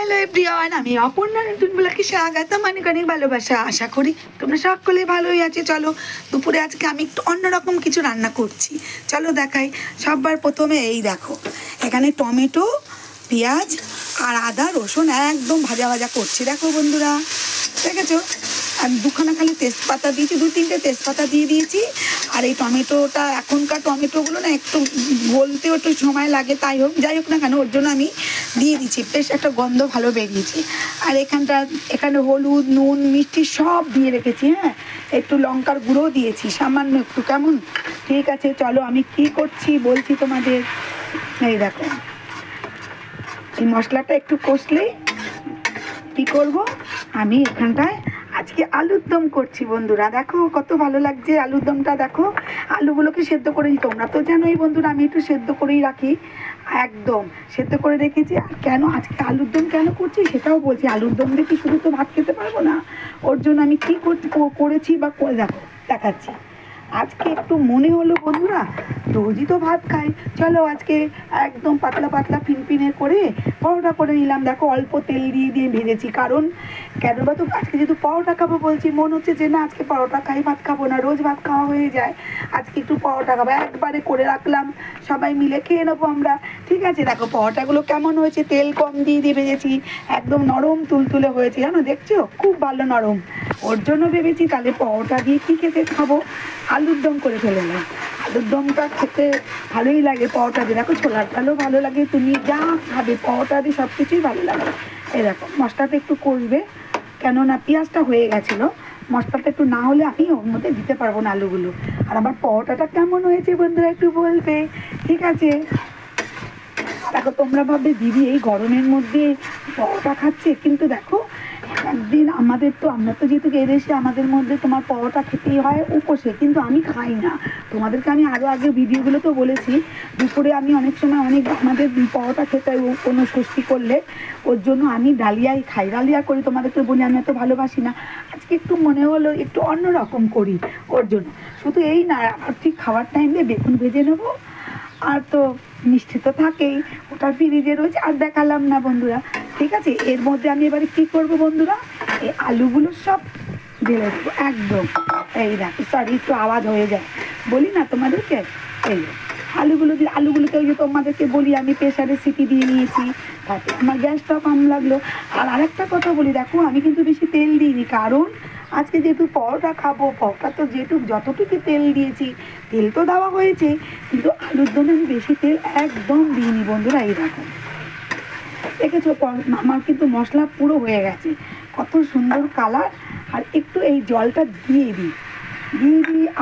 Hello everyone, আমি অপর্ণা নতুন ব্লগে স্বাগতম। অনেক অনেক ভালোবাসা। আশা করি তোমরা সকলে ভালোই আছে। চলো দুপুরে আজকে আমি একটু অন্যরকম কিছু রান্না করছি, চলো দেখাই। সবার প্রথমে এই দেখো, এখানে টমেটো, পেঁয়াজ আর আদা রসুন একদম ভাজা ভাজা করছি। দেখো বন্ধুরা, দেখেছো? আর দুখানা খালি তেজপাতা দিয়েছি, 2-3টে তেজপাতা দিয়ে দিয়েছি। আর এই টমেটোটা, এখনকার টমেটোগুলো না একটু গলতেও একটু সময় লাগে, যাই হোক না কেন, ওর জন্য আমি দিয়ে দিচ্ছি। বেশ একটা গন্ধ ভালো বেরিয়েছে। আর এখানে হলুদ, নুন, মিষ্টি সব দিয়ে রেখেছি। হ্যাঁ, একটু লঙ্কার গুঁড়ো দিয়েছি সামান্য একটু। কেমন? ঠিক আছে, চলো আমি কি করছি বলছি তোমাদের। এই দেখো, এই মশলাটা একটু কষলেই কি করব, আমি এখানটায় আজকে আলুর দম করছি বন্ধুরা। দেখো কত ভালো লাগছে আলুর দমটা। দেখো আলুগুলোকে সেদ্ধ করে নিই, তোমরা তো জানোই বন্ধুরা আমি একটু সেদ্ধ করেই রাখি, একদম সেদ্ধ করে রেখেছি। আর কেন আজকে আলুর দম কেন করছি সেটাও বলছি। আলুর দম দিয়ে কি শুধু তো ভাত খেতে পারবো না, ওর জন্য আমি কী করেছি বা করে দেখো দেখাচ্ছি। আজকে একটু মনে হলো বন্ধুরা, রোজই তো ভাত খাই, চলো আজকে একদম পাতলা পাতলা ফিনফিনে করে পরোটা করে নিলাম। দেখো অল্প তেল দিয়ে ভেজেছি, কারণ কেন বা তো আজকে যেহেতু পরোটা খাবো বলছি, মন হচ্ছে যে না আজকে পরোটা খাই, ভাত খাবো না, রোজ ভাত খাওয়া হয়ে যায়, আজকে একটু পরোটা খাবো। একবারে করে রাখলাম, সবাই মিলে খেয়ে নেবো আমরা। ঠিক আছে, দেখো পরোটাগুলো কেমন হয়েছে, তেল কম দিয়ে ভেজেছি, একদম নরম তুলতুলে হয়েছে, জানো দেখছো, খুব ভালো নরম। ওর জন্য ভেবেছি তাহলে পরোটা দিয়ে কী খেতে খাবো, আলুর দম করে ফেললাম। আলুর দমটা খেতে ভালোই লাগে পরোটা দিয়ে। দেখো ছোলার ডালও ভালো লাগে, তুমি যা খাবে পরোটা দিয়ে সব কিছুই ভালো লাগে। এই দেখো মশলাটা একটু কষবে, কেননা পেঁয়াজটা হয়ে গেছিলো, মশলাটা একটু না হলে আমি ওর মধ্যে দিতে পারবো না আলুগুলো। আর আমার পরোটাটা কেমন হয়েছে বন্ধুরা একটু বলবে, ঠিক আছে? দেখো তোমরা ভাববে দিদি এই গরমের মধ্যে পরোটা খাচ্ছে, কিন্তু দেখো একদিন আমরা তো যেহেতু এদেশে, আমাদের মধ্যে তোমার পরোটা খেতেই হয় উপোসে, কিন্তু আমি খাই না। তোমাদেরকে আমি আরও আগে ভিডিওগুলো তো বলেছি, দুপুরে আমি অনেক সময় আমাদের পরোটা খেতে হয় কোনো ষষ্ঠী করলে, ওর জন্য আমি ডালিয়াই খাই, ডালিয়া করি। তোমাদেরকে বলি আমি এত ভালোবাসি না, আজকে একটু মনে হলো একটু অন্যরকম করি ওর জন্য। শুধু এই না, আর ঠিক খাওয়ার টাইমে বেগুন ভেজে নেবো, আর তো মিষ্টি তো থাকেই, ওটা ফ্রিজে রয়েছে, আর দেখালাম না বন্ধুরা। ঠিক আছে, এর মধ্যে আমি এবারে কী করবো বন্ধুরা, এই আলুগুলো সব ঢেলে দেবো একদম। এই দেখো, সরি একটু আওয়াজ হয়ে যায়, বলি না তোমাদেরকে। এই আলুগুলোকে ওই যে তোমাদেরকে বলি আমি প্রেশারে সিটি দিয়ে নিয়েছি, তাতে আমার গ্যাসটাও কম লাগলো। আর আরেকটা কথা বলি, দেখো আমি কিন্তু বেশি তেল দিইনি, কারণ আজকে যেহেতু পরোটা খাবো, পরোটা তো যতটুকু তেল দিয়েছি, তেল তো দেওয়া হয়েছে, কিন্তু আলুর দমে আমি বেশি তেল একদম দিইনি বন্ধুরা। এই দেখো দেখেছো, আমার কিন্তু মশলা পুরো হয়ে গেছে, কত সুন্দর কালার। আর একটু এই জলটা দিয়ে দিই।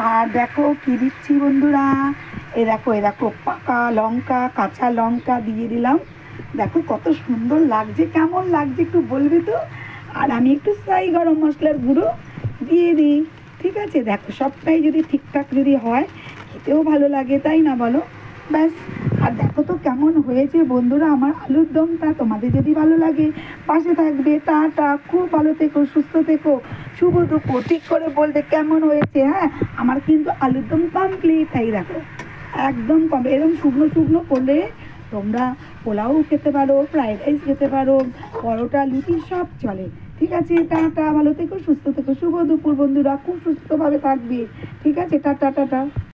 আর দেখো কি দিচ্ছি বন্ধুরা, এ দেখো পাকা লঙ্কা, কাঁচা লঙ্কা দিয়ে দিলাম। দেখো কত সুন্দর লাগছে, কেমন লাগছে একটু বলবে তো। আর আমি একটু সাই গরম মশলার গুঁড়ো দিয়ে দিই। ঠিক আছে, দেখো সবটাই যদি ঠিকঠাক যদি হয়, খেতেও ভালো লাগে, তাই না বলো? ব্যাস। আর দেখো তো কেমন হয়েছে বন্ধুরা আমার আলুর দমটা। তোমাদের যদি ভালো লাগে পাশে থাকবে। টাটা, খুব ভালো থেকো, সুস্থ থেকো, শুভ দুপুর। ঠিক করে বলবে কেমন হয়েছে। হ্যাঁ, আমার কিন্তু আলুর দম কমপ্লিট। এই দেখো একদম এরকম শুকনো করলে তোমরা পোলাও খেতে পারো, ফ্রাইড রাইস খেতে পারো, পরোটা, লুচি সব চলে। ঠিক আছে, টাটা, ভালো থেকো, সুস্থ থেকো, শুভ দুপুর বন্ধুরা, খুব সুস্থভাবে থাকবে। ঠিক আছে, টাটা টাটা।